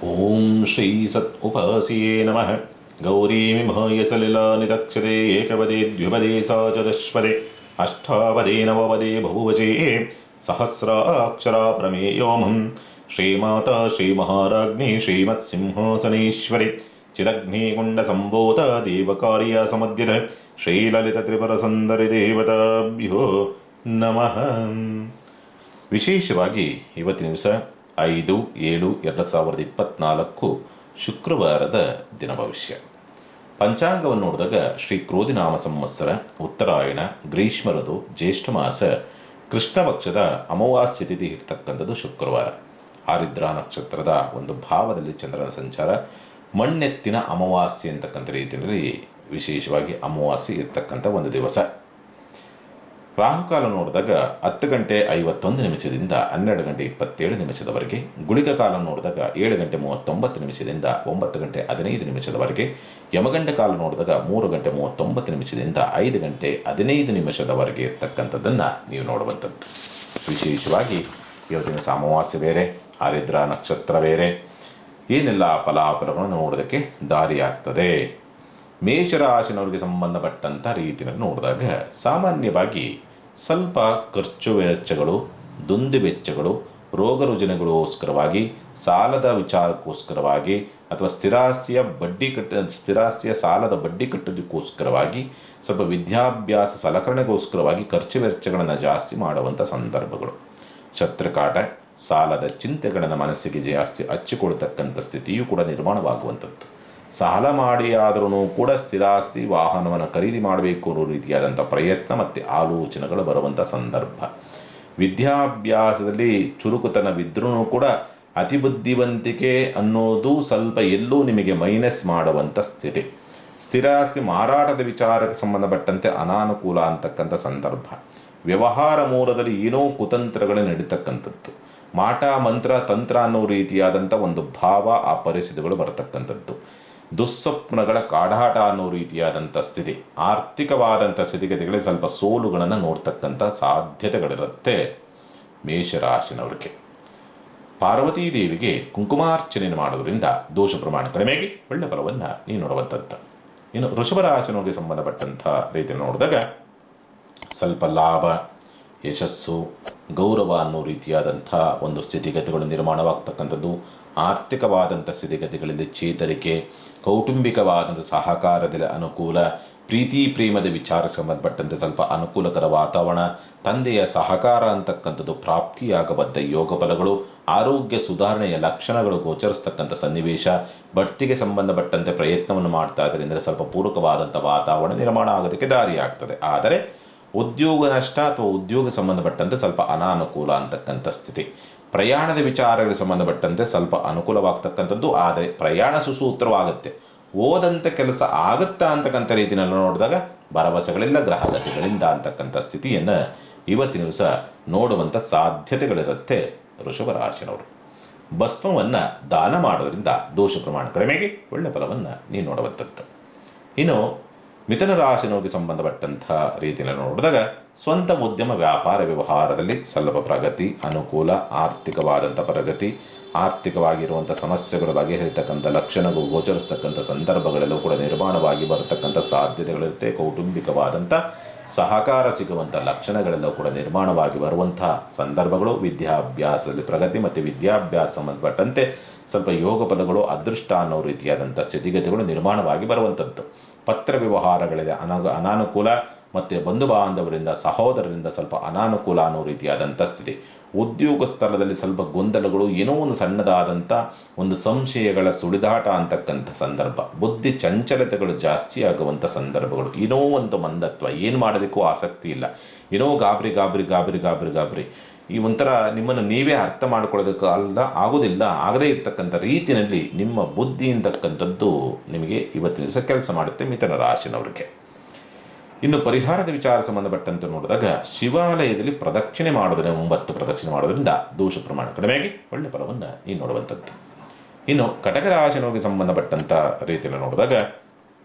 ಓಂ ಶ್ರೀ ಸತ್ ಉಪಾಸಿಯೇ ನಮಃ. ಗೌರೀಮಿಮಹಯ ಸಲಿಲಾನಿದಕ್ಷತೆ ಏಕಪದೇ ದ್ವಿಪದೇ ಸಾ ಚತುಷ್ಪದೇ ಅಷ್ಟಾಪದೇ ನವಪದೇ ಬಹುವಚೇ ಸಹಸ್ರಾಕ್ಷರಾ ಪ್ರಮೇಯೋಮಂ. ಶ್ರೀಮಾತಾ ಶ್ರೀಮಹಾರಾಜ್ಞಿ ಶ್ರೀಮತ್ಸಿಂಹಾಸನೇಶ್ವರಿ ಚಿದಗ್ನಿಕುಂಡ ಸಂಭೂತ ದೇವಕಾರ್ಯ ಸಮದ್ಯದ ಶ್ರೀಲಲಿತ ತ್ರಿಪುರ ಸುಂದರಿ ದೇವತಾಭ್ಯೋ ನಮಃ. ವಿಶೇಷವಾಗಿ ಇವತ್ತಿನ ದಿವಸ 5/7/2024 ಶುಕ್ರವಾರದ ದಿನ ಭವಿಷ್ಯ. ಪಂಚಾಂಗವನ್ನು ನೋಡಿದಾಗ ಶ್ರೀ ಕ್ರೋಧಿನಾಮ ಸಂವತ್ಸರ, ಉತ್ತರಾಯಣ, ಗ್ರೀಷ್ಮ ಋತು, ಜ್ಯೇಷ್ಠ ಮಾಸ, ಕೃಷ್ಣ ಪಕ್ಷದ ಅಮಾವಾಸ್ಯ ತಿಥಿ ಇರ್ತಕ್ಕಂಥದ್ದು ಶುಕ್ರವಾರ. ಆರಿದ್ರಾ ನಕ್ಷತ್ರದ ಒಂದು ಭಾವದಲ್ಲಿ ಚಂದ್ರನ ಸಂಚಾರ, ಮಣ್ಣೆತ್ತಿನ ಅಮಾವಾಸ್ಯೆ ಅಂತಕ್ಕಂಥ ರೀತಿಯಲ್ಲಿ ವಿಶೇಷವಾಗಿ ಅಮಾವಾಸ್ಯೆ ಇರ್ತಕ್ಕಂಥ ಒಂದು ದಿವಸ. ರಾಹುಕಾಲ ನೋಡಿದಾಗ 10:51 12:27 ಗುಳಿಕ ಕಾಲ ನೋಡಿದಾಗ 7:39 9:15 ಯಮಗಂಡ ಕಾಲ ನೋಡಿದಾಗ 3:39 5:15 ಇರ್ತಕ್ಕಂಥದ್ದನ್ನು ನೀವು ನೋಡುವಂಥದ್ದು. ವಿಶೇಷವಾಗಿ ಇವತ್ತಿನ ಅಮಾವಾಸ್ಯೆ ಬೇರೆ, ಆರಿದ್ರಾ ನಕ್ಷತ್ರ ಬೇರೆ, ಏನೆಲ್ಲ ಫಲಾಫಲಗಳನ್ನು ನೋಡೋದಕ್ಕೆ ದಾರಿಯಾಗ್ತದೆ. ಮೇಷರಾಶಿನವರಿಗೆ ಸಂಬಂಧಪಟ್ಟಂಥ ರೀತಿಯಲ್ಲಿ ನೋಡಿದಾಗ ಸಾಮಾನ್ಯವಾಗಿ ಸ್ವಲ್ಪ ಖರ್ಚು ವೆಚ್ಚಗಳು, ದುಂದು ವೆಚ್ಚಗಳು, ರೋಗ ರುಜಿನಗಳಿಗೋಸ್ಕರವಾಗಿ, ಸಾಲದ ವಿಚಾರಕ್ಕೋಸ್ಕರವಾಗಿ ಅಥವಾ ಸ್ಥಿರಾಸ್ತಿಯ ಸಾಲದ ಬಡ್ಡಿ ಕಟ್ಟೋದಕ್ಕೋಸ್ಕರವಾಗಿ, ಸ್ವಲ್ಪ ವಿದ್ಯಾಭ್ಯಾಸ ಸಲಕರಣೆಗೋಸ್ಕರವಾಗಿ ಖರ್ಚು ವೆಚ್ಚಗಳನ್ನು ಜಾಸ್ತಿ ಮಾಡುವಂಥ ಸಂದರ್ಭಗಳು. ಶತ್ರುಕಾಟ, ಸಾಲದ ಚಿಂತೆಗಳನ್ನು ಮನಸ್ಸಿಗೆ ಜಾಸ್ತಿ ಹಚ್ಚಿಕೊಳ್ತಕ್ಕಂಥ ಸ್ಥಿತಿಯೂ ಕೂಡ ನಿರ್ಮಾಣವಾಗುವಂಥದ್ದು. ಸಾಲ ಮಾಡಿ ಆದರೂ ಕೂಡ ಸ್ಥಿರಾಸ್ತಿ ವಾಹನವನ್ನು ಖರೀದಿ ಮಾಡಬೇಕು ಅನ್ನೋ ರೀತಿಯಾದಂಥ ಪ್ರಯತ್ನ ಮತ್ತು ಆಲೋಚನೆಗಳು ಬರುವಂಥ ಸಂದರ್ಭ. ವಿದ್ಯಾಭ್ಯಾಸದಲ್ಲಿ ಚುರುಕುತನವಿದ್ರೂ ಕೂಡ ಅತಿ ಬುದ್ಧಿವಂತಿಕೆ ಅನ್ನೋದು ಸ್ವಲ್ಪ ಎಲ್ಲೂ ನಿಮಗೆ ಮೈನಸ್ ಮಾಡುವಂಥ ಸ್ಥಿತಿ. ಸ್ಥಿರಾಸ್ತಿ ಮಾರಾಟದ ವಿಚಾರಕ್ಕೆ ಸಂಬಂಧಪಟ್ಟಂತೆ ಅನಾನುಕೂಲ ಅಂತಕ್ಕಂಥ ಸಂದರ್ಭ. ವ್ಯವಹಾರ ಮೂಲದಲ್ಲಿ ಏನೋ ಕುತಂತ್ರಗಳೇ ನಡೀತಕ್ಕಂಥದ್ದು. ಮಾಟ ಮಂತ್ರ ತಂತ್ರ ಅನ್ನೋ ರೀತಿಯಾದಂಥ ಒಂದು ಭಾವ, ಆ ಪರಿಸ್ಥಿತಿಗಳು ಬರತಕ್ಕಂಥದ್ದು. ದುಸ್ವಪ್ನಗಳ ಕಾಡಾಟ ಅನ್ನೋ ರೀತಿಯಾದಂಥ ಸ್ಥಿತಿ. ಆರ್ಥಿಕವಾದಂಥ ಸ್ಥಿತಿಗತಿಗಳಿಗೆ ಸ್ವಲ್ಪ ಸೋಲುಗಳನ್ನು ನೋಡ್ತಕ್ಕಂಥ ಸಾಧ್ಯತೆಗಳಿರುತ್ತೆ ಮೇಷರಾಶಿನವರಿಗೆ. ಪಾರ್ವತೀ ದೇವಿಗೆ ಕುಂಕುಮಾರ್ಚನೆಯನ್ನು ಮಾಡೋದ್ರಿಂದ ದೋಷ ಪ್ರಮಾಣ ಕಡಿಮೆಯಾಗಿ ಒಳ್ಳೆ ಫಲವನ್ನು ನೀವು ನೋಡುವಂಥದ್ದು. ಇನ್ನು ವೃಷಭರಾಶಿನವರಿಗೆ ಸಂಬಂಧಪಟ್ಟಂಥ ರೀತಿಯಲ್ಲಿ ನೋಡಿದಾಗ ಸ್ವಲ್ಪ ಲಾಭ, ಯಶಸ್ಸು, ಗೌರವ ಅನ್ನೋ ರೀತಿಯಾದಂಥ ಒಂದು ಸ್ಥಿತಿಗತಿಗಳು ನಿರ್ಮಾಣವಾಗ್ತಕ್ಕಂಥದ್ದು. ಆರ್ಥಿಕವಾದಂಥ ಸ್ಥಿತಿಗತಿಗಳಲ್ಲಿ ಚೇತರಿಕೆ, ಕೌಟುಂಬಿಕವಾದಂಥ ಸಹಕಾರದಲ್ಲಿ ಅನುಕೂಲ, ಪ್ರೀತಿ ಪ್ರೇಮದ ವಿಚಾರಕ್ಕೆ ಸಂಬಂಧಪಟ್ಟಂತೆ ಸ್ವಲ್ಪ ಅನುಕೂಲಕರ ವಾತಾವರಣ, ತಂದೆಯ ಸಹಕಾರ ಅಂತಕ್ಕಂಥದ್ದು ಪ್ರಾಪ್ತಿಯಾಗಬದ್ಧ ಯೋಗ ಫಲಗಳು, ಆರೋಗ್ಯ ಸುಧಾರಣೆಯ ಲಕ್ಷಣಗಳು ಗೋಚರಿಸ್ತಕ್ಕಂಥ ಸನ್ನಿವೇಶ, ಬಡ್ತಿಗೆ ಸಂಬಂಧಪಟ್ಟಂತೆ ಪ್ರಯತ್ನವನ್ನು ಮಾಡ್ತಾ ಇದ್ದರಿಂದ ಸ್ವಲ್ಪ ಪೂರಕವಾದಂಥ ವಾತಾವರಣ ನಿರ್ಮಾಣ ಆಗೋದಕ್ಕೆ ದಾರಿಯಾಗ್ತದೆ. ಆದರೆ ಉದ್ಯೋಗ ನಷ್ಟ ಅಥವಾ ಉದ್ಯೋಗ ಸಂಬಂಧಪಟ್ಟಂತೆ ಸ್ವಲ್ಪ ಅನಾನುಕೂಲ ಅಂತಕ್ಕಂಥ ಸ್ಥಿತಿ. ಪ್ರಯಾಣದ ವಿಚಾರಗಳಿಗೆ ಸಂಬಂಧಪಟ್ಟಂತೆ ಸ್ವಲ್ಪ ಅನುಕೂಲವಾಗ್ತಕ್ಕಂಥದ್ದು. ಆದರೆ ಪ್ರಯಾಣ ಸುಸೂತ್ರವಾಗುತ್ತೆ, ಓದಂಥ ಕೆಲಸ ಆಗುತ್ತಾ ಅಂತಕ್ಕಂಥ ರೀತಿಯಲ್ಲಿ ನೋಡಿದಾಗ ಭರವಸೆಗಳಿಲ್ಲ, ಗ್ರಹಗತಿಗಳಿಂದ ಅಂತಕ್ಕಂಥ ಸ್ಥಿತಿಯನ್ನು ಇವತ್ತಿನ ದಿವಸ ನೋಡುವಂಥ ಸಾಧ್ಯತೆಗಳಿರುತ್ತೆ ವೃಷಭರಾಶಿನವರು. ಭಸ್ಮವನ್ನು ದಾನ ಮಾಡೋದ್ರಿಂದ ದೋಷ ಪ್ರಮಾಣ ಕಡಿಮೆಗೆ ಒಳ್ಳೆ ಫಲವನ್ನು ನೀವು ನೋಡುವಂಥದ್ದು. ಇನ್ನು ಮಿಥುನ ರಾಶಿನವರಿಗೆ ಸಂಬಂಧಪಟ್ಟಂಥ ರೀತಿಯಲ್ಲಿ ನೋಡಿದಾಗ ಸ್ವಂತ ಉದ್ಯಮ ವ್ಯಾಪಾರ ವ್ಯವಹಾರದಲ್ಲಿ ಸ್ವಲ್ಪ ಪ್ರಗತಿ, ಅನುಕೂಲ, ಆರ್ಥಿಕವಾದಂಥ ಪ್ರಗತಿ, ಆರ್ಥಿಕವಾಗಿರುವಂಥ ಸಮಸ್ಯೆಗಳು ಬಗೆಹರಿತಕ್ಕಂಥ ಲಕ್ಷಣಗಳು ಗೋಚರಿಸ್ತಕ್ಕಂಥ ಸಂದರ್ಭಗಳೆಲ್ಲವೂ ಕೂಡ ನಿರ್ಮಾಣವಾಗಿ ಬರತಕ್ಕಂಥ ಸಾಧ್ಯತೆಗಳಿರುತ್ತೆ. ಕೌಟುಂಬಿಕವಾದಂಥ ಸಹಕಾರ ಸಿಗುವಂಥ ಲಕ್ಷಣಗಳೆಲ್ಲವೂ ಕೂಡ ನಿರ್ಮಾಣವಾಗಿ ಬರುವಂಥ ಸಂದರ್ಭಗಳು. ವಿದ್ಯಾಭ್ಯಾಸದಲ್ಲಿ ಪ್ರಗತಿ ಮತ್ತು ವಿದ್ಯಾಭ್ಯಾಸ ಸಂಬಂಧಪಟ್ಟಂತೆ ಸ್ವಲ್ಪ ಯೋಗ ಫಲಗಳು, ಅದೃಷ್ಟ ಅನ್ನೋ ರೀತಿಯಾದಂಥ ಸ್ಥಿತಿಗತಿಗಳು ನಿರ್ಮಾಣವಾಗಿ ಬರುವಂಥದ್ದು. ಪತ್ರ ವ್ಯವಹಾರಗಳಿಗೆ ಅನಾನುಕೂಲ ಮತ್ತು ಬಂಧು ಬಾಂಧವರಿಂದ, ಸಹೋದರರಿಂದ ಸ್ವಲ್ಪ ಅನಾನುಕೂಲ ಅನ್ನೋ ರೀತಿಯಾದಂಥ ಸ್ಥಿತಿ. ಉದ್ಯೋಗ ಸ್ಥಳದಲ್ಲಿ ಸ್ವಲ್ಪ ಗೊಂದಲಗಳು, ಏನೋ ಒಂದು ಸಣ್ಣದಾದಂಥ ಒಂದು ಸಂಶಯಗಳ ಸುಳಿದಾಟ ಅಂತಕ್ಕಂಥ ಸಂದರ್ಭ. ಬುದ್ಧಿ ಚಂಚಲತೆಗಳು ಜಾಸ್ತಿ ಆಗುವಂಥ ಸಂದರ್ಭಗಳು. ಏನೋ ಒಂದು ಮಂದತ್ವ, ಏನು ಮಾಡೋದಕ್ಕೂ ಆಸಕ್ತಿ ಇಲ್ಲ, ಏನೋ ಗಾಬರಿ ಈ ಒಂಥರ ನಿಮ್ಮನ್ನು ನೀವೇ ಅರ್ಥ ಮಾಡ್ಕೊಳ್ಳೋದಕ್ಕೆ ಆಗದೇ ಇರ್ತಕ್ಕಂಥ ರೀತಿಯಲ್ಲಿ ನಿಮ್ಮ ಬುದ್ಧಿ ಅಂತಕ್ಕಂಥದ್ದು ನಿಮಗೆ ಇವತ್ತಿನ ದಿವಸ ಕೆಲಸ ಮಾಡುತ್ತೆ ಮಿಥುನ ರಾಶಿನವರಿಗೆ. ಇನ್ನು ಪರಿಹಾರದ ವಿಚಾರ ಸಂಬಂಧಪಟ್ಟಂತೆ ನೋಡಿದಾಗ ಶಿವಾಲಯದಲ್ಲಿ ಪ್ರದಕ್ಷಿಣೆ ಮಾಡೋದ್ರೆ 9 ಪ್ರದಕ್ಷಿಣೆ ಮಾಡೋದ್ರಿಂದ ದೋಷ ಪ್ರಮಾಣ ಕಡಿಮೆಯಾಗಿ ಒಳ್ಳೆ ಫಲವನ್ನು ನೀವು ನೋಡುವಂಥದ್ದು. ಇನ್ನು ಕಟಕ ರಾಶಿನವರಿಗೆ ಸಂಬಂಧಪಟ್ಟಂಥ ರೀತಿಯಲ್ಲಿ ನೋಡಿದಾಗ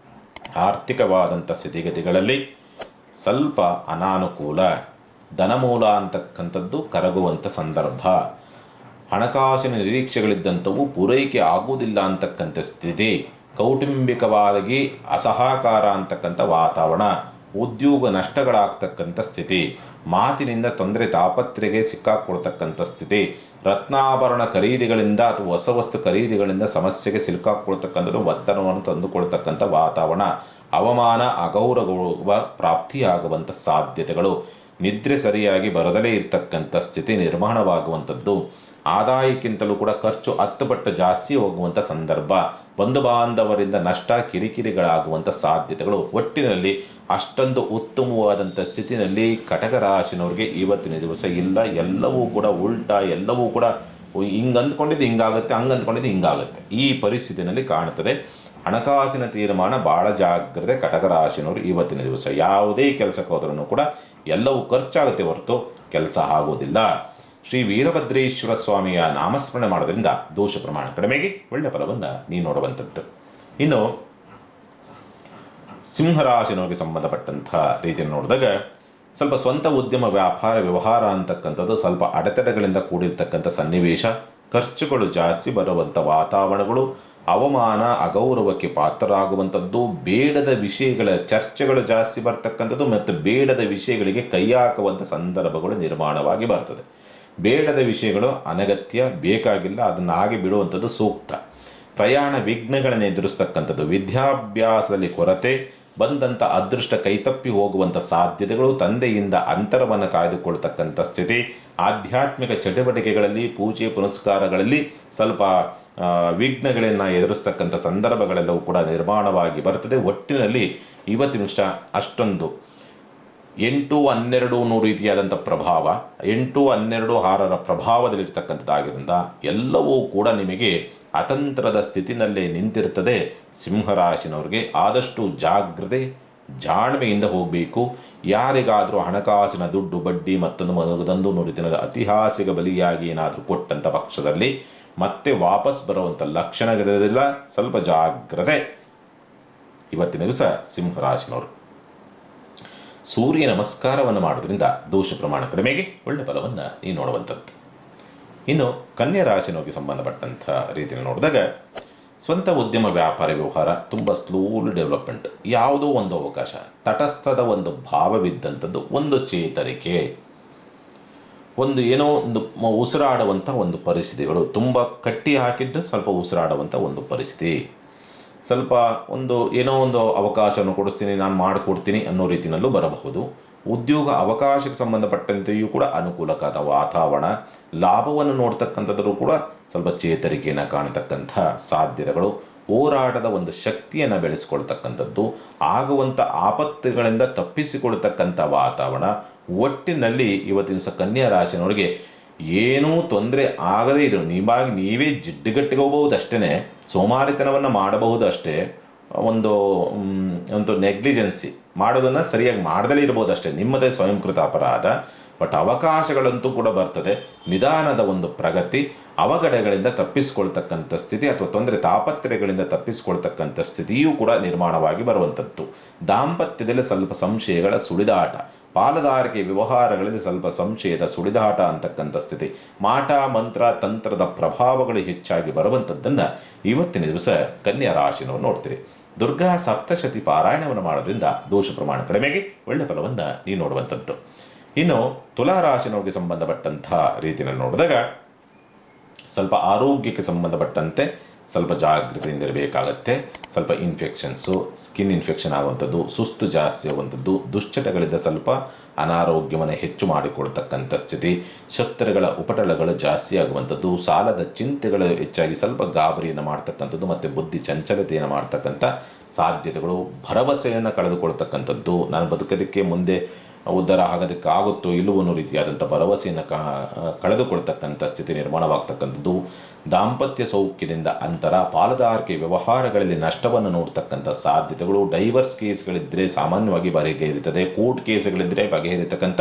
ಆರ್ಥಿಕವಾದಂಥ ಸ್ಥಿತಿಗತಿಗಳಲ್ಲಿ ಸ್ವಲ್ಪ ಅನಾನುಕೂಲ, ಧನಮೂಲ ಅಂತಕ್ಕಂಥದ್ದು ಕರಗುವಂಥ ಸಂದರ್ಭ. ಹಣಕಾಸಿನ ನಿರೀಕ್ಷೆಗಳಿದ್ದಂಥವು ಪೂರೈಕೆ ಆಗುವುದಿಲ್ಲ ಅಂತಕ್ಕಂಥ ಸ್ಥಿತಿ, ಕೌಟುಂಬಿಕವಾಗಿ ಅಸಹಕಾರ ಅಂತಕ್ಕಂಥ ವಾತಾವರಣ, ಉದ್ಯೋಗ ನಷ್ಟಗಳಾಗ್ತಕ್ಕಂಥ ಸ್ಥಿತಿ, ಮಾತಿನಿಂದ ತೊಂದರೆ ತಾಪತ್ರೆಗೆ ಸಿಕ್ಕಾಕೊಳ್ತಕ್ಕಂಥ ಸ್ಥಿತಿ, ರತ್ನಾಭರಣ ಖರೀದಿಗಳಿಂದ ಅಥವಾ ಹೊಸ ವಸ್ತು ಖರೀದಿಗಳಿಂದ ಸಮಸ್ಯೆಗೆ ಸಿಕ್ಕಾಕೊಳ್ತಕ್ಕಂಥದ್ದು, ಒತ್ತಡವನ್ನು ತಂದುಕೊಳ್ತಕ್ಕಂಥ ವಾತಾವರಣ, ಅವಮಾನ ಅಗೌರವ ಪ್ರಾಪ್ತಿಯಾಗುವಂಥ ಸಾಧ್ಯತೆಗಳು, ನಿದ್ರೆ ಸರಿಯಾಗಿ ಬರದಲೇ ಇರತಕ್ಕಂಥ ಸ್ಥಿತಿ ನಿರ್ಮಾಣವಾಗುವಂಥದ್ದು, ಆದಾಯಕ್ಕಿಂತಲೂ ಕೂಡ ಖರ್ಚು 10 ಪಟ್ಟು ಜಾಸ್ತಿ ಹೋಗುವಂಥ ಸಂದರ್ಭ, ಬಂಧು ಬಾಂಧವರಿಂದ ನಷ್ಟ ಕಿರಿಕಿರಿಗಳಾಗುವಂಥ ಸಾಧ್ಯತೆಗಳು. ಒಟ್ಟಿನಲ್ಲಿ ಅಷ್ಟೊಂದು ಉತ್ತಮವಾದಂಥ ಸ್ಥಿತಿನಲ್ಲಿ ಕಟಕ ರಾಶಿನವ್ರಿಗೆ ಇವತ್ತಿನ ದಿವಸ ಇಲ್ಲ. ಎಲ್ಲವೂ ಕೂಡ ಉಲ್ಟಾ, ಎಲ್ಲವೂ ಕೂಡ ಹಿಂಗೆ ಅಂದ್ಕೊಂಡಿದ್ದು ಹಿಂಗಾಗುತ್ತೆ, ಹಂಗೆ ಅಂದ್ಕೊಂಡಿದ್ದು ಹಿಂಗಾಗುತ್ತೆ, ಈ ಪರಿಸ್ಥಿತಿನಲ್ಲಿ ಕಾಣ್ತದೆ. ಹಣಕಾಸಿನ ತೀರ್ಮಾನ ಭಾಳ ಜಾಗ್ರತೆ ಕಟಕ ರಾಶಿನವರು ಇವತ್ತಿನ ದಿವಸ. ಯಾವುದೇ ಕೆಲಸಕ್ಕೆ ಹೋದ್ರೂ ಕೂಡ ಎಲ್ಲವೂ ಖರ್ಚಾಗುತ್ತೆ ಹೊರತು ಕೆಲಸ ಆಗೋದಿಲ್ಲ. ಶ್ರೀ ವೀರಭದ್ರೇಶ್ವರ ಸ್ವಾಮಿಯ ನಾಮಸ್ಮರಣೆ ಮಾಡೋದ್ರಿಂದ ದೋಷ ಪ್ರಮಾಣ ಕಡಿಮೆಗೆ ಒಳ್ಳೆ ಫಲವನ್ನು ನೀವು ನೋಡುವಂಥದ್ದು. ಇನ್ನು ಸಿಂಹರಾಶಿನವರಿಗೆ ಸಂಬಂಧಪಟ್ಟಂಥ ರೀತಿಯನ್ನು ನೋಡಿದಾಗ ಸ್ವಲ್ಪ ಸ್ವಂತ ಉದ್ಯಮ ವ್ಯಾಪಾರ ವ್ಯವಹಾರ ಅಂತಕ್ಕಂಥದ್ದು ಸ್ವಲ್ಪ ಅಡೆತಡೆಗಳಿಂದ ಕೂಡಿರ್ತಕ್ಕಂಥ ಸನ್ನಿವೇಶ, ಖರ್ಚುಗಳು ಜಾಸ್ತಿ ಬರುವಂಥ ವಾತಾವರಣಗಳು, ಅವಮಾನ ಅಗೌರವಕ್ಕೆ ಪಾತ್ರರಾಗುವಂಥದ್ದು, ಬೇಡದ ವಿಷಯಗಳ ಚರ್ಚೆಗಳು ಜಾಸ್ತಿ ಬರ್ತಕ್ಕಂಥದ್ದು ಮತ್ತು ಬೇಡದ ವಿಷಯಗಳಿಗೆ ಕೈ ಹಾಕುವಂಥ ಸಂದರ್ಭಗಳು ನಿರ್ಮಾಣವಾಗಿ ಬರ್ತದೆ. ಬೇಡದ ವಿಷಯಗಳು ಅನಗತ್ಯ, ಬೇಕಾಗಿಲ್ಲ, ಅದನ್ನು ಹಾಗೆ ಬಿಡುವಂಥದ್ದು ಸೂಕ್ತ. ಪ್ರಯಾಣ ವಿಘ್ನಗಳನ್ನು ಎದುರಿಸ್ತಕ್ಕಂಥದ್ದು, ವಿದ್ಯಾಭ್ಯಾಸದಲ್ಲಿ ಕೊರತೆ, ಬಂದಂಥ ಅದೃಷ್ಟ ಕೈತಪ್ಪಿ ಹೋಗುವಂಥ ಸಾಧ್ಯತೆಗಳು, ತಂದೆಯಿಂದ ಅಂತರವನ್ನು ಕಾಯ್ದುಕೊಳ್ತಕ್ಕಂಥ ಸ್ಥಿತಿ, ಆಧ್ಯಾತ್ಮಿಕ ಚಟುವಟಿಕೆಗಳಲ್ಲಿ ಪೂಜೆ ಪುನಸ್ಕಾರಗಳಲ್ಲಿ ಸ್ವಲ್ಪ ವಿಘ್ನಗಳನ್ನು ಎದುರಿಸ್ತಕ್ಕಂಥ ಸಂದರ್ಭಗಳೆಲ್ಲವೂ ಕೂಡ ನಿರ್ಮಾಣವಾಗಿ ಬರ್ತದೆ. ಒಟ್ಟಿನಲ್ಲಿ ಇವತ್ತಿನ ನಿಮಿಷ ಅಷ್ಟೊಂದು 8-12 ರೀತಿಯಾದಂಥ ಪ್ರಭಾವ, 8-12 ಪ್ರಭಾವದಲ್ಲಿರ್ತಕ್ಕಂಥದ್ದಾಗಿದ್ದರಿಂದ ಎಲ್ಲವೂ ಕೂಡ ನಿಮಗೆ ಅತಂತ್ರದ ಸ್ಥಿತಿನಲ್ಲೇ ನಿಂತಿರ್ತದೆ. ಸಿಂಹರಾಶಿನವ್ರಿಗೆ ಆದಷ್ಟು ಜಾಗ್ರತೆ ಜಾಣ್ಮೆಯಿಂದ ಹೋಗಬೇಕು. ಯಾರಿಗಾದರೂ ಹಣಕಾಸಿನ ದುಡ್ಡು ಬಡ್ಡಿ ಮತ್ತೊಂದು ರೀತಿಯಲ್ಲಿ ಐತಿಹಾಸಿಕ ಬಲಿಯಾಗಿ ಏನಾದರೂ ಕೊಟ್ಟಂಥ ಪಕ್ಷದಲ್ಲಿ ಮತ್ತೆ ವಾಪಸ್ ಬರುವಂಥ ಲಕ್ಷಣಗಳಿರೋದಿಲ್ಲ. ಸ್ವಲ್ಪ ಜಾಗ್ರತೆ ಇವತ್ತಿನ ದಿವಸ ಸಿಂಹರಾಶಿನವರು. ಸೂರ್ಯ ನಮಸ್ಕಾರವನ್ನು ಮಾಡೋದ್ರಿಂದ ದೋಷ ಪ್ರಮಾಣ ಕಡಿಮೆಗೆ ಒಳ್ಳೆ ಫಲವನ್ನು ನೀವು ನೋಡುವಂಥದ್ದು. ಇನ್ನು ಕನ್ಯಾ ರಾಶಿನವರಿಗೆ ಸಂಬಂಧಪಟ್ಟಂಥ ರೀತಿಯಲ್ಲಿ ನೋಡಿದಾಗ ಸ್ವಂತ ಉದ್ಯಮ ವ್ಯಾಪಾರ ವ್ಯವಹಾರ ತುಂಬ ಸ್ಲೋಲಿ ಡೆವಲಪ್ಮೆಂಟ್, ಯಾವುದೋ ಒಂದು ಅವಕಾಶ, ತಟಸ್ಥದ ಒಂದು ಭಾವವಿದ್ದಂಥದ್ದು, ಒಂದು ಚೇತರಿಕೆ, ಒಂದು ಏನೋ ಒಂದು ಉಸಿರಾಡುವಂಥ ಒಂದು ಪರಿಸ್ಥಿತಿಗಳು, ತುಂಬ ಕಟ್ಟಿ ಹಾಕಿದ್ದು ಸ್ವಲ್ಪ ಉಸಿರಾಡುವಂಥ ಒಂದು ಪರಿಸ್ಥಿತಿ, ಸ್ವಲ್ಪ ಒಂದು ಏನೋ ಒಂದು ಅವಕಾಶವನ್ನು ಕೊಡಿಸ್ತೀನಿ, ನಾನು ಮಾಡಿಕೊಡ್ತೀನಿ ಅನ್ನೋ ರೀತಿಯಲ್ಲೂ ಬರಬಹುದು. ಉದ್ಯೋಗ ಅವಕಾಶಕ್ಕೆ ಸಂಬಂಧಪಟ್ಟಂತೆಯೂ ಕೂಡ ಅನುಕೂಲಕರ ವಾತಾವರಣ, ಲಾಭವನ್ನು ನೋಡ್ತಕ್ಕಂಥದ್ರೂ ಕೂಡ ಸ್ವಲ್ಪ ಚೇತರಿಕೆಯನ್ನು ಕಾಣತಕ್ಕಂಥ ಸಾಧ್ಯತೆಗಳು, ಹೋರಾಟದ ಒಂದು ಶಕ್ತಿಯನ್ನು ಬೆಳೆಸ್ಕೊಳ್ತಕ್ಕಂಥದ್ದು, ಆಗುವಂಥ ಆಪತ್ತುಗಳಿಂದ ತಪ್ಪಿಸಿಕೊಳ್ತಕ್ಕಂಥ ವಾತಾವರಣ. ಒಟ್ಟಿನಲ್ಲಿ ಇವತ್ತಿನ ದಿವಸ ಕನ್ಯಾ ರಾಶಿನವರಿಗೆ ಏನೂ ತೊಂದರೆ ಆಗದೇ ಇರೋ ನೀವೇ ಜಿಡ್ಡುಗಟ್ಟಿಗೆ ಅಷ್ಟೇ, ಸೋಮಾರಿತನವನ್ನು ಮಾಡಬಹುದು ಅಷ್ಟೇ, ಒಂದು ನೆಗ್ಲಿಜೆನ್ಸಿ ಮಾಡೋದನ್ನು ಸರಿಯಾಗಿ ಮಾಡದಲ್ಲೇ ಇರ್ಬೋದು ಅಷ್ಟೇ, ನಿಮ್ಮದೇ ಸ್ವಯಂಕೃತ ಅಪರಾಧ. ಬಟ್ ಅವಕಾಶಗಳಂತೂ ಕೂಡ ಬರ್ತದೆ. ನಿಧಾನದ ಒಂದು ಪ್ರಗತಿ, ಅವಘಡಗಳಿಂದ ತಪ್ಪಿಸ್ಕೊಳ್ತಕ್ಕಂಥ ಸ್ಥಿತಿ ಅಥವಾ ತೊಂದರೆ ತಾಪತ್ರೆಗಳಿಂದ ತಪ್ಪಿಸ್ಕೊಳ್ತಕ್ಕಂಥ ಸ್ಥಿತಿಯೂ ಕೂಡ ನಿರ್ಮಾಣವಾಗಿ ಬರುವಂಥದ್ದು. ದಾಂಪತ್ಯದಲ್ಲಿ ಸ್ವಲ್ಪ ಸಂಶಯಗಳ ಸುಳಿದಾಟ, ಪಾಲುದಾರಿಕೆ ವ್ಯವಹಾರಗಳಲ್ಲಿ ಸ್ವಲ್ಪ ಸಂಶಯದ ಸುಳಿದಾಟ ಅಂತಕ್ಕಂಥ ಸ್ಥಿತಿ, ಮಾಟ ಮಂತ್ರ ತಂತ್ರದ ಪ್ರಭಾವಗಳು ಹೆಚ್ಚಾಗಿ ಬರುವಂಥದ್ದನ್ನು ಇವತ್ತಿನ ದಿವಸ ಕನ್ಯಾ ರಾಶಿನವರು ನೋಡ್ತೀರಿ. ದುರ್ಗಾ ಸಪ್ತಶತಿ ಪಾರಾಯಣವನ್ನು ಮಾಡೋದ್ರಿಂದ ದೋಷ ಪ್ರಮಾಣ ಕಡಿಮೆಗೆ ಒಳ್ಳೆ ಫಲವನ್ನು ನೀವು ನೋಡುವಂಥದ್ದು. ಇನ್ನು ತುಲಾರಾಶಿನವರಿಗೆ ಸಂಬಂಧಪಟ್ಟಂಥ ರೀತಿಯಲ್ಲಿ ನೋಡಿದಾಗ ಸ್ವಲ್ಪ ಆರೋಗ್ಯಕ್ಕೆ ಸಂಬಂಧಪಟ್ಟಂತೆ ಸ್ವಲ್ಪ ಜಾಗೃತಿಯಿಂದ ಇರಬೇಕಾಗತ್ತೆ. ಸ್ವಲ್ಪ ಇನ್ಫೆಕ್ಷನ್ಸು, ಸ್ಕಿನ್ ಇನ್ಫೆಕ್ಷನ್ ಆಗುವಂಥದ್ದು, ಸುಸ್ತು ಜಾಸ್ತಿ ಆಗುವಂಥದ್ದು, ದುಶ್ಚಟಗಳಿಂದ ಸ್ವಲ್ಪ ಅನಾರೋಗ್ಯವನ್ನು ಹೆಚ್ಚು ಮಾಡಿಕೊಳ್ತಕ್ಕಂಥ ಸ್ಥಿತಿ, ಶತ್ರುಗಳ ಉಪಟಳಗಳು ಜಾಸ್ತಿ ಆಗುವಂಥದ್ದು, ಸಾಲದ ಚಿಂತೆಗಳು ಹೆಚ್ಚಾಗಿ ಸ್ವಲ್ಪ ಗಾಬರಿಯನ್ನು ಮಾಡ್ತಕ್ಕಂಥದ್ದು ಮತ್ತು ಬುದ್ಧಿ ಚಂಚಲತೆಯನ್ನು ಮಾಡ್ತಕ್ಕಂಥ ಸಾಧ್ಯತೆಗಳು, ಭರವಸೆಯನ್ನು ಕಳೆದುಕೊಳ್ತಕ್ಕಂಥದ್ದು, ನಾನು ಬದುಕೋದಕ್ಕೆ ಮುಂದೆ ಉದ್ಧಾರ ಆಗೋದಕ್ಕೆ ಆಗುತ್ತೋ ಇಲ್ಲವೋ ಅನ್ನೋ ರೀತಿಯಾದಂಥ ಭರವಸೆಯನ್ನು ಕಳೆದುಕೊಳ್ತಕ್ಕಂಥ ಸ್ಥಿತಿ ನಿರ್ಮಾಣವಾಗ್ತಕ್ಕಂಥದ್ದು, ದಾಂಪತ್ಯ ಸೌಖ್ಯದಿಂದ ಅಂತರ, ಪಾಲುದಾರಿಕೆ ವ್ಯವಹಾರಗಳಲ್ಲಿ ನಷ್ಟವನ್ನು ನೋಡ್ತಕ್ಕಂಥ ಸಾಧ್ಯತೆಗಳು, ಡೈವರ್ಸ್ ಕೇಸ್ಗಳಿದ್ದರೆ ಸಾಮಾನ್ಯವಾಗಿ ಬಗೆಹರಿತದೆ, ಕೋರ್ಟ್ ಕೇಸ್ಗಳಿದ್ದರೆ ಬಗೆಹರಿತಕ್ಕಂಥ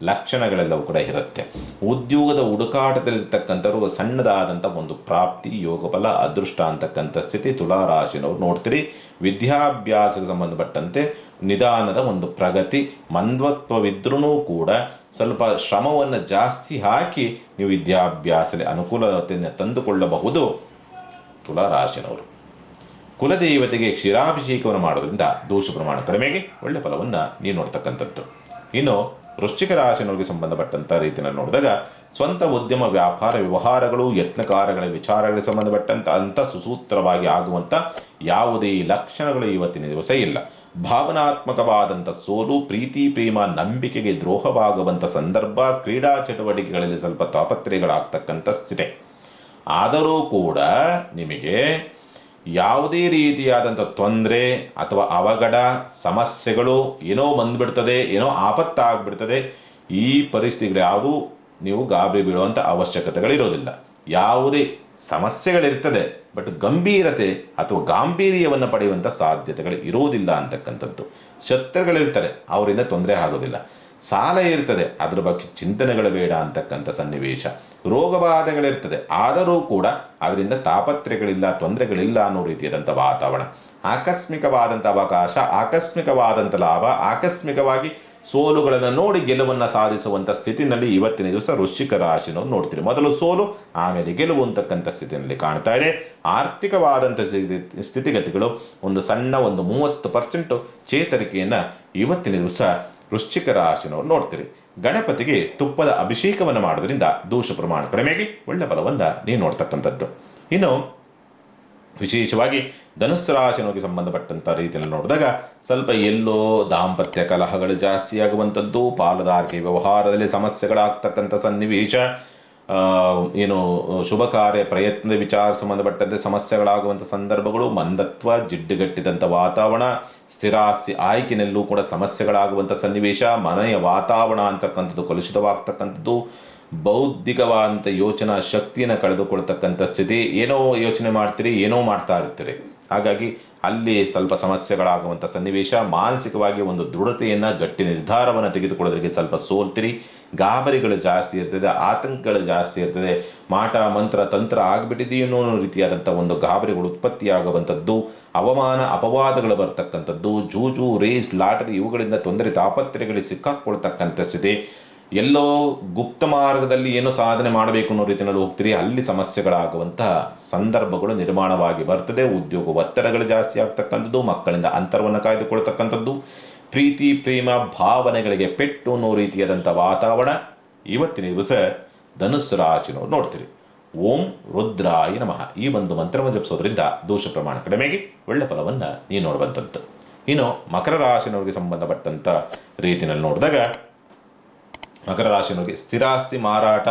ಲಕ್ಷಣಗಳೆಲ್ಲವೂ ಕೂಡ ಇರುತ್ತೆ. ಉದ್ಯೋಗದ ಹುಡುಕಾಟದಲ್ಲಿರ್ತಕ್ಕಂಥವ್ರು ಸಣ್ಣದಾದಂಥ ಒಂದು ಪ್ರಾಪ್ತಿ, ಯೋಗಬಲ, ಅದೃಷ್ಟ ಅಂತಕ್ಕಂಥ ಸ್ಥಿತಿ ತುಲಾರಾಶಿನವ್ರು ನೋಡ್ತೀರಿ. ವಿದ್ಯಾಭ್ಯಾಸಕ್ಕೆ ಸಂಬಂಧಪಟ್ಟಂತೆ ನಿಧಾನದ ಒಂದು ಪ್ರಗತಿ, ಮಂದತ್ವವಿದ್ರೂ ಕೂಡ ಸ್ವಲ್ಪ ಶ್ರಮವನ್ನು ಜಾಸ್ತಿ ಹಾಕಿ ನೀವು ವಿದ್ಯಾಭ್ಯಾಸದಲ್ಲಿ ಅನುಕೂಲತೆಯನ್ನು ತಂದುಕೊಳ್ಳಬಹುದು. ತುಲಾ ರಾಶಿನವರು ಕುಲದೇವತೆಗೆ ಕ್ಷೀರಾಭಿಷೇಕವನ್ನು ಮಾಡೋದ್ರಿಂದ ದೋಷ ಪ್ರಮಾಣ ಕಡಿಮೆಗೆ ಒಳ್ಳೆ ಫಲವನ್ನು ನೀವು ನೋಡ್ತಕ್ಕಂಥದ್ದು. ಇನ್ನು ವೃಶ್ಚಿಕ ರಾಶಿನವರಿಗೆ ಸಂಬಂಧಪಟ್ಟಂಥ ರೀತಿಯಲ್ಲಿ ನೋಡಿದಾಗ ಸ್ವಂತ ಉದ್ಯಮ ವ್ಯಾಪಾರ ವ್ಯವಹಾರಗಳು ಯತ್ನಕಾರಗಳ ವಿಚಾರಗಳಿಗೆ ಸಂಬಂಧಪಟ್ಟಂಥ ಸುಸೂತ್ರವಾಗಿ ಆಗುವಂಥ ಯಾವುದೇ ಲಕ್ಷಣಗಳು ಇವತ್ತಿನ ದಿವಸ ಇಲ್ಲ. ಭಾವನಾತ್ಮಕವಾದಂಥ ಸೋಲು, ಪ್ರೀತಿ ಪ್ರೇಮ ನಂಬಿಕೆಗೆ ದ್ರೋಹವಾಗುವಂಥ ಸಂದರ್ಭ, ಕ್ರೀಡಾ ಚಟುವಟಿಕೆಗಳಲ್ಲಿ ಸ್ವಲ್ಪ ತಾಪತ್ರೆಗಳಾಗ್ತಕ್ಕಂಥ ಸ್ಥಿತಿ. ಆದರೂ ಕೂಡ ನಿಮಗೆ ಯಾವುದೇ ರೀತಿಯಾದಂಥ ತೊಂದರೆ ಅಥವಾ ಅವಘಡ ಸಮಸ್ಯೆಗಳು ಏನೋ ಬಂದ್ಬಿಡ್ತದೆ, ಏನೋ ಆಪತ್ತಾಗ್ಬಿಡ್ತದೆ, ಈ ಪರಿಸ್ಥಿತಿಗಳು ಯಾವುದೂ ನೀವು ಗಾಬರಿ ಬೀಳುವಂಥ ಅವಶ್ಯಕತೆಗಳಿರೋದಿಲ್ಲ. ಯಾವುದೇ ಸಮಸ್ಯೆಗಳಿರ್ತದೆ, ಬಟ್ ಗಂಭೀರತೆ ಅಥವಾ ಗಾಂಭೀರ್ಯವನ್ನು ಪಡೆಯುವಂಥ ಸಾಧ್ಯತೆಗಳು ಇರೋದಿಲ್ಲ ಅಂತಕ್ಕಂಥದ್ದು. ಶತ್ರುಗಳಿರ್ತಾರೆ, ಅವರಿಂದ ತೊಂದರೆ ಆಗೋದಿಲ್ಲ. ಸಾಲ ಇರ್ತದೆ, ಅದ್ರ ಬಗ್ಗೆ ಚಿಂತನೆಗಳು ಬೇಡ ಅಂತಕ್ಕಂಥ ಸನ್ನಿವೇಶ. ರೋಗಬಾಧೆಗಳಿರ್ತದೆ, ಆದರೂ ಕೂಡ ಅದರಿಂದ ತಾಪತ್ರೆಗಳಿಲ್ಲ, ತೊಂದರೆಗಳಿಲ್ಲ ಅನ್ನೋ ರೀತಿಯಾದಂಥ ವಾತಾವರಣ. ಆಕಸ್ಮಿಕವಾದಂಥ ಅವಕಾಶ, ಆಕಸ್ಮಿಕವಾದಂಥ ಲಾಭ, ಆಕಸ್ಮಿಕವಾಗಿ ಸೋಲುಗಳನ್ನು ನೋಡಿ ಗೆಲುವನ್ನು ಸಾಧಿಸುವಂಥ ಸ್ಥಿತಿನಲ್ಲಿ ಇವತ್ತಿನ ದಿವಸ ವೃಶ್ಚಿಕ ರಾಶಿನವರು ನೋಡ್ತೀರಿ. ಮೊದಲು ಸೋಲು, ಆಮೇಲೆ ಗೆಲುವು ಅಂತಕ್ಕಂಥ ಸ್ಥಿತಿಯಲ್ಲಿ ಕಾಣ್ತಾ ಇದೆ. ಆರ್ಥಿಕವಾದಂಥ ಸ್ಥಿತಿಗತಿಗಳು ಒಂದು ಸಣ್ಣ 30% ಚೇತರಿಕೆಯನ್ನು ಇವತ್ತಿನ ದಿವಸ ವೃಶ್ಚಿಕ ರಾಶಿನವರು ನೋಡ್ತೀರಿ. ಗಣಪತಿಗೆ ತುಪ್ಪದ ಅಭಿಷೇಕವನ್ನು ಮಾಡೋದ್ರಿಂದ ದೋಷ ಪ್ರಮಾಣ ಕಡಿಮೆಗೆ ಒಳ್ಳೆ ಫಲವನ್ನು ನೀವು ನೋಡ್ತಕ್ಕಂಥದ್ದು. ಇನ್ನು ವಿಶೇಷವಾಗಿ ಧನುಸ್ಸು ರಾಶಿನವರಿಗೆ ಸಂಬಂಧಪಟ್ಟಂಥ ರೀತಿಯಲ್ಲಿ ನೋಡಿದಾಗ ಸ್ವಲ್ಪ ಎಲ್ಲೋ ದಾಂಪತ್ಯ ಕಲಹಗಳು ಜಾಸ್ತಿ ಆಗುವಂಥದ್ದು, ಪಾಲುದಾರಿಕೆ ವ್ಯವಹಾರದಲ್ಲಿ ಸಮಸ್ಯೆಗಳಾಗ್ತಕ್ಕಂಥ ಸನ್ನಿವೇಶ, ಏನು ಶುಭ ಕಾರ್ಯ ಪ್ರಯತ್ನದ ವಿಚಾರ ಸಂಬಂಧಪಟ್ಟಂತೆ ಸಮಸ್ಯೆಗಳಾಗುವಂಥ ಸಂದರ್ಭಗಳು, ಮಂದತ್ವ, ಜಿಡ್ಡುಗಟ್ಟಿದಂಥ ವಾತಾವರಣ, ಸ್ಥಿರಾಸ್ತಿ ಆಯ್ಕೆಯಲ್ಲೂ ಕೂಡ ಸಮಸ್ಯೆಗಳಾಗುವಂಥ ಸನ್ನಿವೇಶ, ಮನೆಯ ವಾತಾವರಣ ಅಂತಕ್ಕಂಥದ್ದು ಕಲುಷಿತವಾಗ್ತಕ್ಕಂಥದ್ದು, ಬೌದ್ಧಿಕವಾದಂಥ ಯೋಚನಾ ಶಕ್ತಿಯನ್ನು ಕಳೆದುಕೊಳ್ತಕ್ಕಂಥ ಸ್ಥಿತಿ. ಏನೋ ಯೋಚನೆ ಮಾಡ್ತೀರಿ, ಏನೋ ಮಾಡ್ತಾ ಇರ್ತೀರಿ, ಹಾಗಾಗಿ ಅಲ್ಲಿ ಸ್ವಲ್ಪ ಸಮಸ್ಯೆಗಳಾಗುವಂಥ ಸನ್ನಿವೇಶ. ಮಾನಸಿಕವಾಗಿ ಒಂದು ದೃಢತೆಯನ್ನು, ಗಟ್ಟಿ ನಿರ್ಧಾರವನ್ನು ತೆಗೆದುಕೊಳ್ಳೋದ್ರಿಗೆ ಸ್ವಲ್ಪ ಸೋಲ್ತೀರಿ. ಗಾಬರಿಗಳು ಜಾಸ್ತಿ ಇರ್ತದೆ, ಆತಂಕಗಳು ಜಾಸ್ತಿ ಇರ್ತದೆ. ಮಾಟ ಮಂತ್ರ ತಂತ್ರ ಆಗಿಬಿಟ್ಟಿದೆಯೋ ಅನ್ನೋ ರೀತಿಯಾದಂಥ ಒಂದು ಗಾಬರಿಗಳು ಉತ್ಪತ್ತಿಯಾಗುವಂಥದ್ದು, ಅವಮಾನ ಅಪವಾದಗಳು ಬರ್ತಕ್ಕಂಥದ್ದು, ಜೂಜು ರೇಸ್ ಲಾಟರಿ ಇವುಗಳಿಂದ ತೊಂದರೆ ತಾಪತ್ರೆಗಳಿಗೆ ಸಿಕ್ಕಾಕೊಳ್ತಕ್ಕಂಥ ಸ್ಥಿತಿ. ಎಲ್ಲೋ ಗುಪ್ತ ಮಾರ್ಗದಲ್ಲಿ ಏನೋ ಸಾಧನೆ ಮಾಡಬೇಕು ಅನ್ನೋ ರೀತಿಯಲ್ಲಿ ಹೋಗ್ತೀರಿ, ಅಲ್ಲಿ ಸಮಸ್ಯೆಗಳಾಗುವಂಥ ಸಂದರ್ಭಗಳು ನಿರ್ಮಾಣವಾಗಿ ಬರ್ತದೆ. ಉದ್ಯೋಗ ಒತ್ತಡಗಳು ಜಾಸ್ತಿ ಆಗ್ತಕ್ಕಂಥದ್ದು, ಮಕ್ಕಳಿಂದ ಅಂತರವನ್ನು ಕಾಯ್ದುಕೊಳ್ತಕ್ಕಂಥದ್ದು, ಪ್ರೀತಿ ಪ್ರೇಮ ಭಾವನೆಗಳಿಗೆ ಪೆಟ್ಟು ಅನ್ನೋ ರೀತಿಯಾದಂಥ ವಾತಾವರಣ ಇವತ್ತಿನ ದಿವಸ ಧನುಸ್ಸು ರಾಶಿನವರು ನೋಡ್ತೀರಿ. ಓಂ ರುದ್ರಾಯ ನಮಃ ಈ ಒಂದು ಮಂತ್ರವನ್ನು ಜಪಿಸೋದ್ರಿಂದ ದೋಷ ಪ್ರಮಾಣ ಕಡಿಮೆಗೆ ಒಳ್ಳೆ ಫಲವನ್ನು ನೀವು ನೋಡುವಂಥದ್ದು. ಇನ್ನು ಮಕರ ರಾಶಿನವರಿಗೆ ಸಂಬಂಧಪಟ್ಟಂಥ ರೀತಿಯಲ್ಲಿ ನೋಡಿದಾಗ ಮಕರ ರಾಶಿನವರಿಗೆ ಸ್ಥಿರಾಸ್ತಿ ಮಾರಾಟ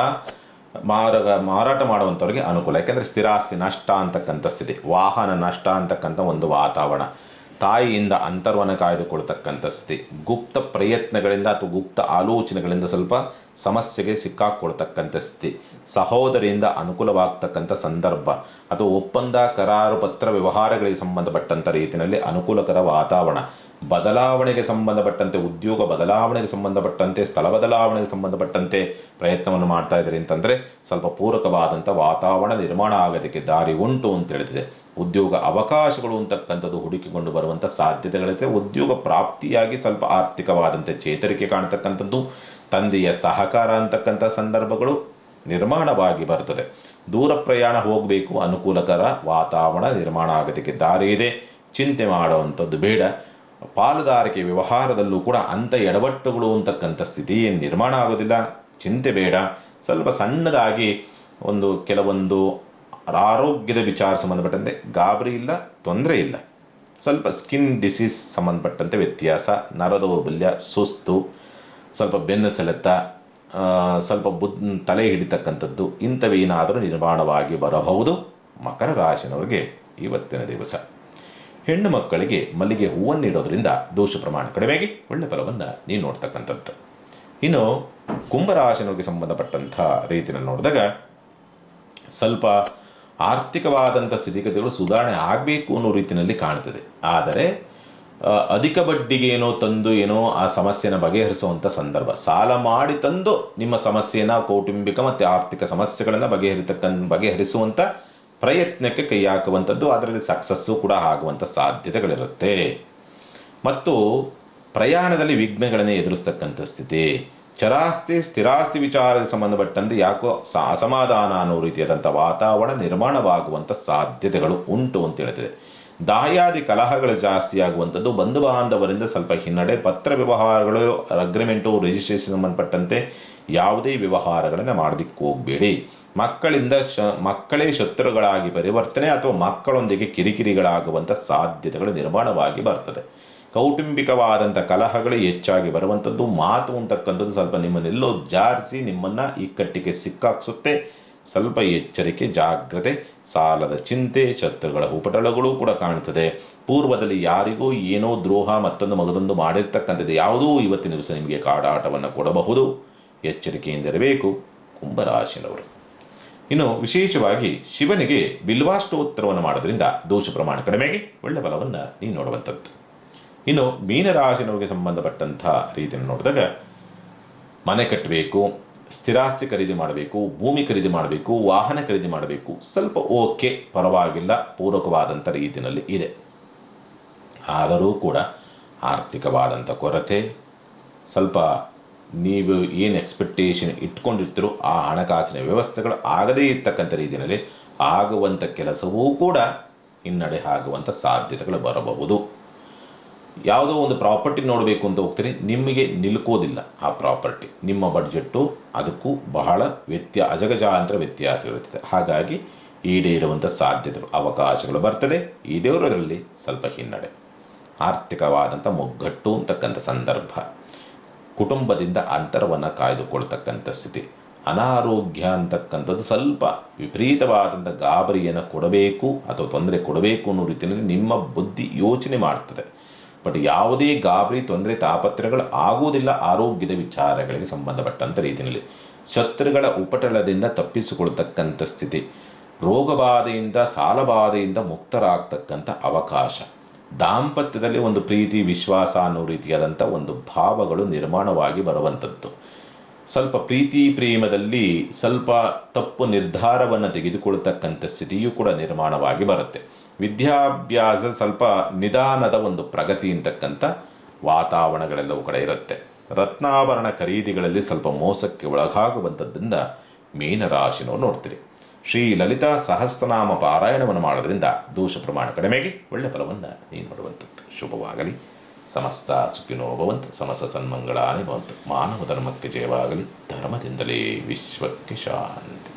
ಮಾಡುವಂಥವ್ರಿಗೆ ಅನುಕೂಲ. ಯಾಕೆಂದರೆ ಸ್ಥಿರಾಸ್ತಿ ನಷ್ಟ ಅಂತಕ್ಕಂಥ ಸ್ಥಿತಿ, ವಾಹನ ನಷ್ಟ ಅಂತಕ್ಕಂಥ ಒಂದು ವಾತಾವರಣ, ತಾಯಿಯಿಂದ ಅಂತರವನ್ನು ಕಾಯ್ದುಕೊಳ್ತಕ್ಕಂಥ ಸ್ಥಿತಿ, ಗುಪ್ತ ಪ್ರಯತ್ನಗಳಿಂದ ಅಥವಾ ಗುಪ್ತ ಆಲೋಚನೆಗಳಿಂದ ಸ್ವಲ್ಪ ಸಮಸ್ಯೆಗೆ ಸಿಕ್ಕಾಕೊಳ್ತಕ್ಕಂಥ ಸ್ಥಿತಿ, ಸಹೋದರಿಯಿಂದ ಅನುಕೂಲವಾಗ್ತಕ್ಕಂಥ ಸಂದರ್ಭ ಅಥವಾ ಒಪ್ಪಂದ ಕರಾರು ಪತ್ರ ವ್ಯವಹಾರಗಳಿಗೆ ಸಂಬಂಧಪಟ್ಟಂಥ ರೀತಿಯಲ್ಲಿ ಅನುಕೂಲಕರ ವಾತಾವರಣ, ಬದಲಾವಣೆಗೆ ಸಂಬಂಧಪಟ್ಟಂತೆ, ಉದ್ಯೋಗ ಬದಲಾವಣೆಗೆ ಸಂಬಂಧಪಟ್ಟಂತೆ, ಸ್ಥಳ ಬದಲಾವಣೆಗೆ ಸಂಬಂಧಪಟ್ಟಂತೆ ಪ್ರಯತ್ನವನ್ನು ಮಾಡ್ತಾ ಇದ್ದಾರೆ ಅಂತಂದರೆ ಸ್ವಲ್ಪ ಪೂರಕವಾದಂಥ ವಾತಾವರಣ ನಿರ್ಮಾಣ ಆಗೋದಕ್ಕೆ ದಾರಿ ಉಂಟು ಅಂತ ಹೇಳ್ತಿದೆ. ಉದ್ಯೋಗ ಅವಕಾಶಗಳು ಅಂತಕ್ಕಂಥದ್ದು ಹುಡುಕಿಕೊಂಡು ಬರುವಂಥ ಸಾಧ್ಯತೆಗಳಿದೆ. ಉದ್ಯೋಗ ಪ್ರಾಪ್ತಿಯಾಗಿ ಸ್ವಲ್ಪ ಆರ್ಥಿಕವಾದಂಥ ಚೇತರಿಕೆ ಕಾಣ್ತಕ್ಕಂಥದ್ದು, ತಂದೆಯ ಸಹಕಾರ ಅಂತಕ್ಕಂಥ ಸಂದರ್ಭಗಳು ನಿರ್ಮಾಣವಾಗಿ ಬರ್ತದೆ. ದೂರ ಪ್ರಯಾಣ ಹೋಗಬೇಕು, ಅನುಕೂಲಕರ ವಾತಾವರಣ ನಿರ್ಮಾಣ ಆಗೋದಕ್ಕೆ ದಾರಿ ಇದೆ. ಚಿಂತೆ ಮಾಡುವಂಥದ್ದು ಬೇಡ. ಪಾಲುದಾರಿಕೆ ವ್ಯವಹಾರದಲ್ಲೂ ಕೂಡ ಅಂಥ ಎಡವಟ್ಟುಗಳು ಅಂತಕ್ಕಂಥ ಸ್ಥಿತಿ ಏನು ನಿರ್ಮಾಣ ಆಗೋದಿಲ್ಲ, ಚಿಂತೆ ಬೇಡ. ಸ್ವಲ್ಪ ಸಣ್ಣದಾಗಿ ಕೆಲವೊಂದು ಆರೋಗ್ಯದ ವಿಚಾರ ಸಂಬಂಧಪಟ್ಟಂತೆ ಗಾಬರಿ ಇಲ್ಲ, ತೊಂದರೆ ಇಲ್ಲ. ಸ್ವಲ್ಪ ಸ್ಕಿನ್ ಡಿಸೀಸ್ ಸಂಬಂಧಪಟ್ಟಂತೆ ವ್ಯತ್ಯಾಸ, ನರದೌರ್ಬಲ್ಯ, ಸುಸ್ತು, ಸ್ವಲ್ಪ ಬೆನ್ನು ಸೆಳೆತ, ಸ್ವಲ್ಪ ತಲೆ ಹಿಡಿತಕ್ಕಂಥದ್ದು ಇಂಥವೇನಾದರೂ ನಿರ್ಮಾಣವಾಗಿ ಬರಬಹುದು ಮಕರ ರಾಶಿನವರಿಗೆ ಇವತ್ತಿನ ದಿವಸ. ಹೆಣ್ಣು ಮಕ್ಕಳಿಗೆ ಮಲ್ಲಿಗೆ ಹೂವನ್ನು ನೀಡೋದ್ರಿಂದ ದೋಷ ಪ್ರಮಾಣ ಕಡಿಮೆಗೆ ಒಳ್ಳೆ ಫಲವನ್ನು ನೀವು ನೋಡ್ತಕ್ಕಂಥದ್ದು. ಇನ್ನು ಕುಂಭರಾಶಿನವರಿಗೆ ಸಂಬಂಧಪಟ್ಟಂಥ ರೀತಿಯಲ್ಲಿ ನೋಡಿದಾಗ ಸ್ವಲ್ಪ ಆರ್ಥಿಕವಾದಂಥ ಸ್ಥಿತಿಗತಿಗಳು ಸುಧಾರಣೆ ಆಗಬೇಕು ಅನ್ನೋ ರೀತಿಯಲ್ಲಿ ಕಾಣ್ತದೆ. ಆದರೆ ಅಧಿಕ ಬಡ್ಡಿಗೆ ತಂದು ಆ ಸಮಸ್ಯೆನ ಬಗೆಹರಿಸುವಂಥ ಸಂದರ್ಭ, ಸಾಲ ಮಾಡಿ ತಂದು ನಿಮ್ಮ ಸಮಸ್ಯೆನ ಕೌಟುಂಬಿಕ ಮತ್ತು ಆರ್ಥಿಕ ಸಮಸ್ಯೆಗಳನ್ನು ಬಗೆಹರಿಸುವಂಥ ಪ್ರಯತ್ನಕ್ಕೆ ಕೈ ಹಾಕುವಂಥದ್ದು, ಅದರಲ್ಲಿ ಸಕ್ಸಸ್ಸು ಕೂಡ ಆಗುವಂಥ ಸಾಧ್ಯತೆಗಳಿರುತ್ತೆ. ಮತ್ತು ಪ್ರಯಾಣದಲ್ಲಿ ವಿಘ್ನಗಳನ್ನೇ ಎದುರಿಸ್ತಕ್ಕಂಥ ಸ್ಥಿತಿ, ಚರಾಸ್ತಿ ಸ್ಥಿರಾಸ್ತಿ ವಿಚಾರಕ್ಕೆ ಸಂಬಂಧಪಟ್ಟಂತೆ ಯಾಕೋ ಅಸಮಾಧಾನ ಅನ್ನೋ ರೀತಿಯಾದಂಥ ವಾತಾವರಣ ನಿರ್ಮಾಣವಾಗುವಂಥ ಸಾಧ್ಯತೆಗಳು ಉಂಟು ಅಂತ ಹೇಳ್ತಿದೆ. ದಾಯಾದಿ ಕಲಹಗಳು ಜಾಸ್ತಿ ಆಗುವಂಥದ್ದು, ಬಂಧು ಬಾಂಧವರಿಂದ ಸ್ವಲ್ಪ ಹಿನ್ನಡೆ, ಪತ್ರ ವ್ಯವಹಾರಗಳು, ಅಗ್ರಿಮೆಂಟು, ರಿಜಿಸ್ಟ್ರೇಷನ್ ಸಂಬಂಧಪಟ್ಟಂತೆ ಯಾವುದೇ ವ್ಯವಹಾರಗಳನ್ನು ಮಾಡೋದಕ್ಕೆ ಹೋಗಬೇಡಿ. ಮಕ್ಕಳೇ ಶತ್ರುಗಳಾಗಿ ಪರಿವರ್ತನೆ ಅಥವಾ ಮಕ್ಕಳೊಂದಿಗೆ ಕಿರಿಕಿರಿಗಳಾಗುವಂಥ ಸಾಧ್ಯತೆಗಳು ನಿರ್ಮಾಣವಾಗಿ ಬರ್ತದೆ. ಕೌಟುಂಬಿಕವಾದಂಥ ಕಲಹಗಳು ಹೆಚ್ಚಾಗಿ ಬರುವಂಥದ್ದು, ಮಾತು ಅಂತಕ್ಕಂಥದ್ದು ಸ್ವಲ್ಪ ನಿಮ್ಮನ್ನೆಲ್ಲೋ ಜಾರಿಸಿ ನಿಮ್ಮನ್ನು ಇಕ್ಕಟ್ಟಿಗೆ ಸಿಕ್ಕಾಕ್ಸುತ್ತೆ. ಸ್ವಲ್ಪ ಎಚ್ಚರಿಕೆ, ಜಾಗ್ರತೆ, ಸಾಲದ ಚಿಂತೆ, ಶತ್ರುಗಳ ಉಪಟಳಗಳು ಕೂಡ ಕಾಣ್ತದೆ. ಪೂರ್ವದಲ್ಲಿ ಯಾರಿಗೂ ಏನೋ ದ್ರೋಹ ಮತ್ತೊಂದು ಮಾಡಿರ್ತಕ್ಕಂಥದ್ದು ಯಾವುದೂ ಇವತ್ತಿನ ದಿವಸ ನಿಮಗೆ ಕಾಡಾಟವನ್ನು ಕೊಡಬಹುದು. ಎಚ್ಚರಿಕೆಯಿಂದಿರಬೇಕು ಕುಂಭರಾಶಿನವರು. ಇನ್ನು ವಿಶೇಷವಾಗಿ ಶಿವನಿಗೆ ಬಿಲ್ವಾಷ್ಟೋತ್ತರವನ್ನು ಮಾಡೋದ್ರಿಂದ ದೋಷ ಪ್ರಮಾಣ ಕಡಿಮೆಗೆ ಒಳ್ಳೆ ಫಲವನ್ನು ನೀವು ನೋಡುವಂಥದ್ದು. ಇನ್ನು ಮೀನರಾಶಿನವರಿಗೆ ಸಂಬಂಧಪಟ್ಟಂಥ ರೀತಿಯನ್ನು ನೋಡಿದಾಗ ಮನೆ ಕಟ್ಟಬೇಕು, ಸ್ಥಿರಾಸ್ತಿ ಖರೀದಿ ಮಾಡಬೇಕು, ಭೂಮಿ ಖರೀದಿ ಮಾಡಬೇಕು, ವಾಹನ ಖರೀದಿ ಮಾಡಬೇಕು, ಸ್ವಲ್ಪ ಓಕೆ ಪರವಾಗಿಲ್ಲ, ಪೂರಕವಾದಂಥ ರೀತಿಯಲ್ಲಿ ಇದೆ. ಆದರೂ ಕೂಡ ಆರ್ಥಿಕವಾದಂಥ ಕೊರತೆ, ಸ್ವಲ್ಪ ನೀವು ಏನು ಎಕ್ಸ್ಪೆಕ್ಟೇಷನ್ ಇಟ್ಕೊಂಡಿರ್ತೀರೋ ಆ ಹಣಕಾಸಿನ ವ್ಯವಸ್ಥೆಗಳು ಆಗದೇ ಇರ್ತಕ್ಕಂಥ ರೀತಿಯಲ್ಲಿ ಆಗುವಂಥ ಕೆಲಸವೂ ಕೂಡ ಹಿನ್ನಡೆ ಆಗುವಂಥ ಸಾಧ್ಯತೆಗಳು ಬರಬಹುದು. ಯಾವುದೋ ಒಂದು ಪ್ರಾಪರ್ಟಿ ನೋಡಬೇಕು ಅಂತ ಹೋಗ್ತೀರಿ, ನಿಮಗೆ ನಿಲ್ಕೋದಿಲ್ಲ ಆ ಪ್ರಾಪರ್ಟಿ, ನಿಮ್ಮ ಬಡ್ಜೆಟ್ಟು ಅದಕ್ಕೂ ಬಹಳ ಅಜಗಜಾಂತರ ವ್ಯತ್ಯಾಸಗಳಿರ್ತದೆ. ಹಾಗಾಗಿ ಈಡೇರುವಂಥ ಸಾಧ್ಯತೆಗಳು, ಅವಕಾಶಗಳು ಬರ್ತದೆ, ಈಡೇರೋದ್ರಲ್ಲಿ ಸ್ವಲ್ಪ ಹಿನ್ನಡೆ, ಆರ್ಥಿಕವಾದಂಥ ಮುಗ್ಗಟ್ಟು ಅಂತಕ್ಕಂಥ ಸಂದರ್ಭ, ಕುಟುಂಬದಿಂದ ಅಂತರವನ್ನು ಕಾಯ್ದುಕೊಳ್ತಕ್ಕಂಥ ಸ್ಥಿತಿ, ಅನಾರೋಗ್ಯ ಅಂತಕ್ಕಂಥದ್ದು ಸ್ವಲ್ಪ ವಿಪರೀತವಾದಂಥ ಗಾಬರಿಯನ್ನು ಕೊಡಬೇಕು ಅಥವಾ ತೊಂದರೆ ಕೊಡಬೇಕು ಅನ್ನೋ ರೀತಿಯಲ್ಲಿ ನಿಮ್ಮ ಬುದ್ಧಿ ಯೋಚನೆ ಮಾಡ್ತದೆ. ಬಟ್ ಯಾವುದೇ ಗಾಬರಿ, ತೊಂದರೆ, ತಾಪತ್ರಗಳು ಆಗುವುದಿಲ್ಲ ಆರೋಗ್ಯದ ವಿಚಾರಗಳಿಗೆ ಸಂಬಂಧಪಟ್ಟಂಥ ರೀತಿಯಲ್ಲಿ. ಶತ್ರುಗಳ ಉಪಟಳದಿಂದ ತಪ್ಪಿಸಿಕೊಳ್ತಕ್ಕಂಥ ಸ್ಥಿತಿ, ರೋಗಬಾಧೆಯಿಂದ, ಸಾಲಬಾಧೆಯಿಂದ ಮುಕ್ತರಾಗ್ತಕ್ಕಂಥ ಅವಕಾಶ, ದಾಂಪತ್ಯದಲ್ಲಿ ಒಂದು ಪ್ರೀತಿ, ವಿಶ್ವಾಸ ಅನ್ನೋ ರೀತಿಯಾದಂಥ ಒಂದು ಭಾವಗಳು ನಿರ್ಮಾಣವಾಗಿ ಬರುವಂಥದ್ದು. ಸ್ವಲ್ಪ ಪ್ರೀತಿ ಪ್ರೇಮದಲ್ಲಿ ಸ್ವಲ್ಪ ತಪ್ಪು ನಿರ್ಧಾರವನ್ನು ತೆಗೆದುಕೊಳ್ತಕ್ಕಂಥ ಸ್ಥಿತಿಯೂ ಕೂಡ ನಿರ್ಮಾಣವಾಗಿ ಬರುತ್ತೆ. ವಿದ್ಯಾಭ್ಯಾಸ ಸ್ವಲ್ಪ ನಿಧಾನದ ಒಂದು ಪ್ರಗತಿ ಅಂತಕ್ಕಂಥ ವಾತಾವರಣಗಳೆಲ್ಲವೂ ಕೂಡ ಇರುತ್ತೆ. ರತ್ನಾಭರಣ ಖರೀದಿಗಳಲ್ಲಿ ಸ್ವಲ್ಪ ಮೋಸಕ್ಕೆ ಒಳಗಾಗುವಂಥದ್ದರಿಂದ ಮೀನರಾಶಿನವರು ನೋಡ್ತೀರಿ. ಶ್ರೀ ಲಲಿತಾ ಸಹಸ್ರನಾಮ ಪಾರಾಯಣವನ್ನು ಮಾಡೋದ್ರಿಂದ ದೋಷ ಪ್ರಮಾಣ ಕಡಿಮೆಗೆ ಒಳ್ಳೆ ಫಲವನ್ನು ನೀವು ನೋಡುವಂಥದ್ದು. ಶುಭವಾಗಲಿ. ಸಮಸ್ತ ಸುಖಿನೋ ಭವಂತು. ಸಮಸ್ತ ಸನ್ಮಂಗಳಾನಿ ಭವಂತು. ಮಾನವ ಧರ್ಮಕ್ಕೆ ಜಯವಾಗಲಿ. ಧರ್ಮದಿಂದಲೇ ವಿಶ್ವಕ್ಕೆ ಶಾಂತಿ.